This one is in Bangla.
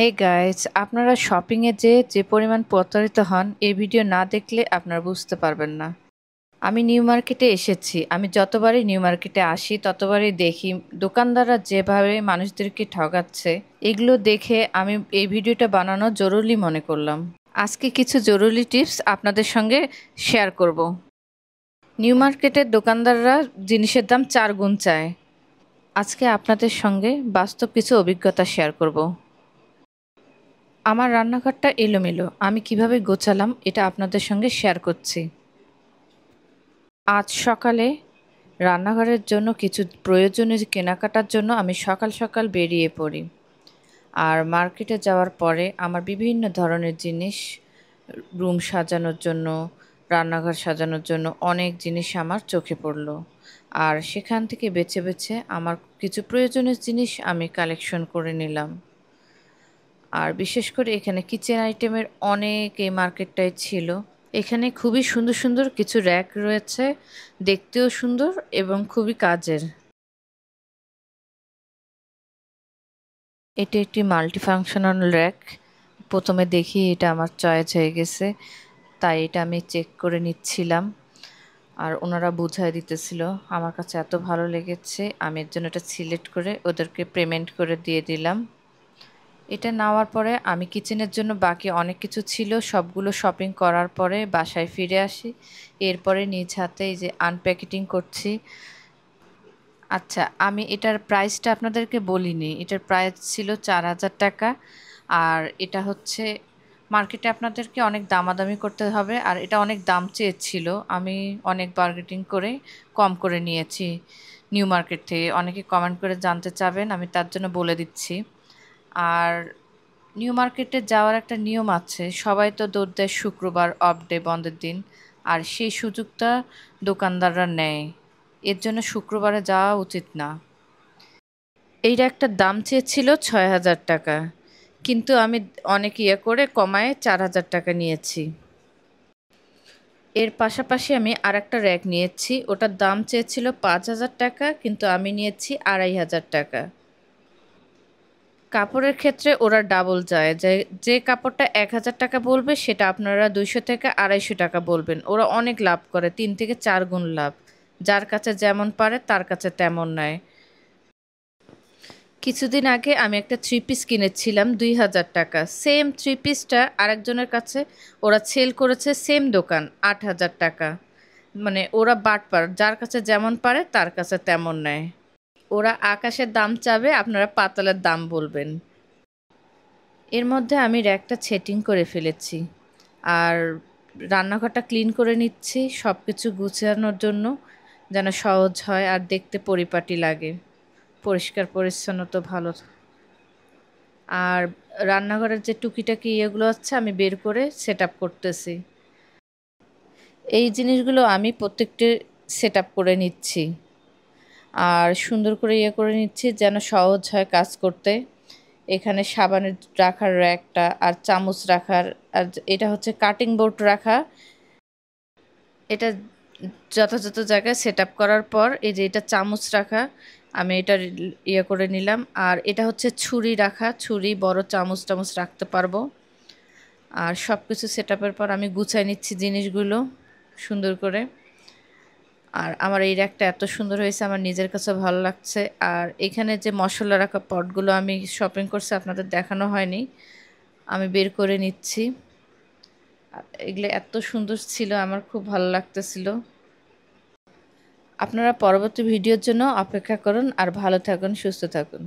হে গাইস, আপনারা শপিংয়ে যে পরিমাণ প্রতারিত হন এই ভিডিও না দেখলে আপনারা বুঝতে পারবেন না। আমি নিউ মার্কেটে এসেছি। আমি যতবারই নিউ মার্কেটে আসি ততবারই দেখি দোকানদাররা যেভাবে মানুষদেরকে ঠকাচ্ছে। এগুলো দেখে আমি এই ভিডিওটা বানানো জরুরি মনে করলাম। আজকে কিছু জরুরি টিপস আপনাদের সঙ্গে শেয়ার করব। নিউ মার্কেটের দোকানদাররা জিনিসের দাম 4 গুণ চায়। আজকে আপনাদের সঙ্গে বাস্তব কিছু অভিজ্ঞতা শেয়ার করব। আমার রান্নাঘরটা এলোমেলো। আমি কিভাবে গোছালাম এটা আপনাদের সঙ্গে শেয়ার করছি। আজ সকালে রান্নাঘরের জন্য কিছু প্রয়োজনীয় কেনাকাটার জন্য আমি সকাল সকাল বেরিয়ে পড়ি। আর মার্কেটে যাওয়ার পরে আমার বিভিন্ন ধরনের জিনিস, রুম সাজানোর জন্য, রান্নাঘর সাজানোর জন্য অনেক জিনিস আমার চোখে পড়লো। আর সেখান থেকে বেছে বেছে আমার কিছু প্রয়োজনীয় জিনিস আমি কালেকশন করে নিলাম। আর বিশেষ করে এখানে কিচেন আইটেমের অনেক এই মার্কেটটায় ছিল। এখানে খুবই সুন্দর সুন্দর কিছু র্যাক রয়েছে, দেখতেও সুন্দর এবং খুবই কাজের। এটি একটি মাল্টিফাংশনাল র্যাক। প্রথমে দেখি এটা আমার চয়েস হয়ে গেছে, তাই এটা আমি চেক করে নিচ্ছিলাম। আর ওনারা বুঝাই দিতেছিল। আমার কাছে এত ভালো লেগেছে, আমি এর জন্য এটা সিলেক্ট করে ওদেরকে পেমেন্ট করে দিয়ে দিলাম। এটা নেওয়ার পরে আমি কিচেনের জন্য বাকি অনেক কিছু ছিল, সবগুলো শপিং করার পরে বাসায় ফিরে আসি। এরপরে নিজ হাতে এই যে আনপ্যাকেটিং করছি। আচ্ছা, আমি এটার প্রাইসটা আপনাদেরকে বলিনি। এটার প্রাইস ছিল 4,000 টাকা। আর এটা হচ্ছে মার্কেটে আপনাদেরকে অনেক দামাদামি করতে হবে, আর এটা অনেক দাম চেয়েছিল। আমি অনেক বার্গেটিং করে কম করে নিয়েছি নিউ মার্কেট থেকে। অনেকে কমেন্ট করে জানতে চাবেন, আমি তার জন্য বলে দিচ্ছি। আর নিউ মার্কেটে যাওয়ার একটা নিয়ম আছে, সবাই তো দৌড় দেয় শুক্রবার অফ ডে, বন্ধের দিন। আর সেই সুযোগটা দোকানদাররা নেয়, এর জন্য শুক্রবারে যাওয়া উচিত না। এইটা একটা দাম চেয়েছিল 6,000 টাকা, কিন্তু আমি অনেক করে কমায় 4,000 টাকা নিয়েছি। এর পাশাপাশি আমি আর একটা র্যাক নিয়েছি, ওটার দাম চেয়েছিল 5,000 টাকা, কিন্তু আমি নিয়েছি 2,500 টাকা। কাপড়ের ক্ষেত্রে ওরা ডাবল যায়, যে যে কাপড়টা 1,000 টাকা বলবে সেটা আপনারা 200 থেকে 250 টাকা বলবেন। ওরা অনেক লাভ করে, 3 থেকে 4 গুণ লাভ। যার কাছে যেমন পারে তার কাছে তেমন নেয়। কিছুদিন আগে আমি একটা থ্রি পিস কিনেছিলাম 2,000 টাকা। সেম থ্রি পিসটা আরেকজনের কাছে ওরা সেল করেছে, সেম দোকান, 8,000 টাকা। মানে ওরা বাটপার, যার কাছে যেমন পারে তার কাছে তেমন নেয়। ওরা আকাশের দাম চাবে, আপনারা পাতালের দাম বলবেন। এর মধ্যে আমি র্যাকটা সেটিং করে ফেলেছি। আর রান্নাঘরটা ক্লিন করে নিচ্ছি সব কিছু গুছানোর জন্য, যেন সহজ হয় আর দেখতে পরিপাটি লাগে, পরিষ্কার পরিচ্ছন্ন তো ভালো। আর রান্নাঘরের যে টুকিটাকি ইয়েগুলো আছে আমি বের করে সেট আপ করতেছি। এই জিনিসগুলো আমি প্রত্যেকটি সেট আপ করে নিচ্ছি আর সুন্দর করে করে নিচ্ছি যেন সহজ হয় কাজ করতে। এখানে সাবানের রাখার র্যাকটা, আর চামচ রাখার, আর এটা হচ্ছে কাটিং বোর্ড রাখা। এটা যথাযথ জায়গায় সেট আপ করার পর এই যে এটা চামচ রাখা, আমি এটা করে নিলাম। আর এটা হচ্ছে ছুরি রাখা, ছুরি বড় চামচ টামচ রাখতে পারবো। আর সব কিছু সেট আপের পর আমি গুছাই নিচ্ছি জিনিসগুলো সুন্দর করে। আর আমার এই র্যাকটা এত সুন্দর হয়েছে, আমার নিজের কাছে ভালো লাগছে। আর এখানে যে মশলা রাখা পটগুলো আমি শপিং করছি, আপনাদের দেখানো হয়নি, আমি বের করে নিচ্ছি। এগুলো এত সুন্দর ছিল, আমার খুব ভালো লাগতেছিল। আপনারা পরবর্তী ভিডিওর জন্য অপেক্ষা করুন, আর ভালো থাকুন, সুস্থ থাকুন।